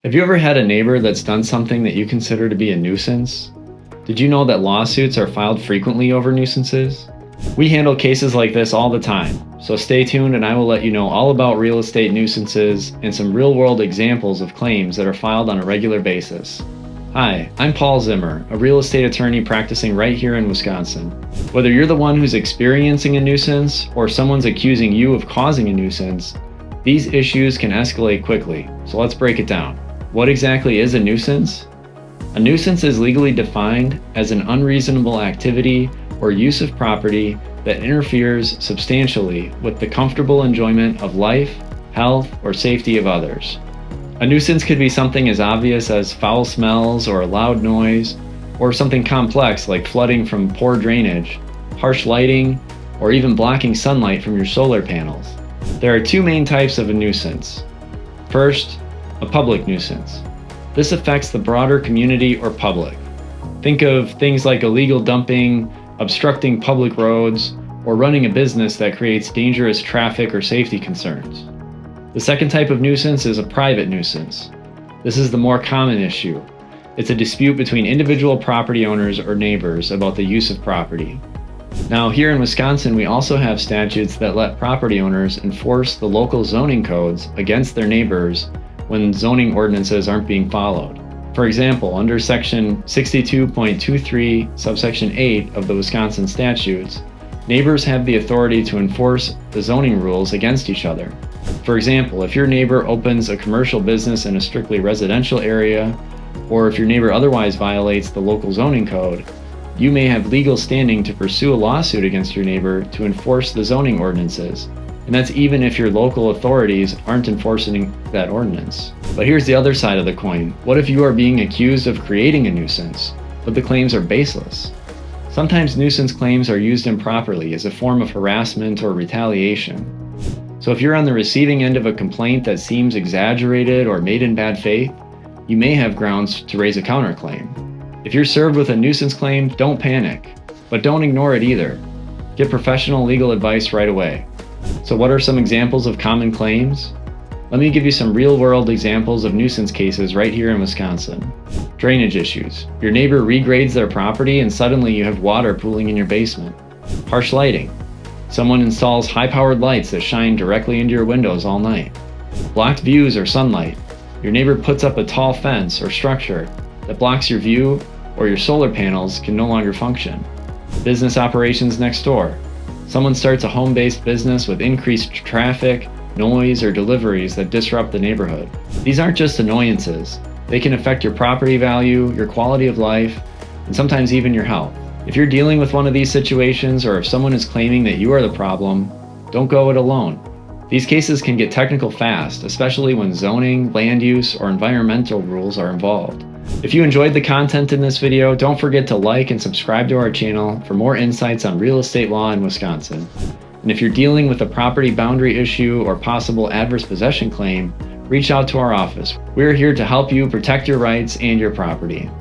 Have you ever had a neighbor that's done something that you consider to be a nuisance? Did you know that lawsuits are filed frequently over nuisances? We handle cases like this all the time, so stay tuned and I will let you know all about real estate nuisances and some real-world examples of claims that are filed on a regular basis. Hi, I'm Paul Zimmer, a real estate attorney practicing right here in Wisconsin. Whether you're the one who's experiencing a nuisance or someone's accusing you of causing a nuisance, these issues can escalate quickly, so let's break it down. What exactly is a nuisance? A nuisance is legally defined as an unreasonable activity or use of property that interferes substantially with the comfortable enjoyment of life, health, or safety of others. A nuisance could be something as obvious as foul smells or a loud noise, or something complex like flooding from poor drainage, harsh lighting, or even blocking sunlight from your solar panels. There are two main types of a nuisance. First, a public nuisance. This affects the broader community or public. Think of things like illegal dumping, obstructing public roads, or running a business that creates dangerous traffic or safety concerns. The second type of nuisance is a private nuisance. This is the more common issue. It's a dispute between individual property owners or neighbors about the use of property. Now, here in Wisconsin, we also have statutes that let property owners enforce the local zoning codes against their neighbors when zoning ordinances aren't being followed. For example, under section 62.23, subsection 8 of the Wisconsin statutes, neighbors have the authority to enforce the zoning rules against each other. For example, if your neighbor opens a commercial business in a strictly residential area, or if your neighbor otherwise violates the local zoning code, you may have legal standing to pursue a lawsuit against your neighbor to enforce the zoning ordinances. And that's even if your local authorities aren't enforcing that ordinance. But here's the other side of the coin. What if you are being accused of creating a nuisance, but the claims are baseless? Sometimes nuisance claims are used improperly as a form of harassment or retaliation. So if you're on the receiving end of a complaint that seems exaggerated or made in bad faith, you may have grounds to raise a counterclaim. If you're served with a nuisance claim, don't panic, but don't ignore it either. Get professional legal advice right away. So what are some examples of common claims? Let me give you some real-world examples of nuisance cases right here in Wisconsin. Drainage issues. Your neighbor regrades their property and suddenly you have water pooling in your basement. Harsh lighting. Someone installs high-powered lights that shine directly into your windows all night. Blocked views or sunlight. Your neighbor puts up a tall fence or structure that blocks your view, or your solar panels can no longer function. Business operations next door. Someone starts a home-based business with increased traffic, noise, or deliveries that disrupt the neighborhood. These aren't just annoyances. They can affect your property value, your quality of life, and sometimes even your health. If you're dealing with one of these situations, or if someone is claiming that you are the problem, don't go it alone. These cases can get technical fast, especially when zoning, land use, or environmental rules are involved. If you enjoyed the content in this video, don't forget to like and subscribe to our channel for more insights on real estate law in Wisconsin. And if you're dealing with a property boundary issue or possible adverse possession claim, reach out to our office. We're here to help you protect your rights and your property.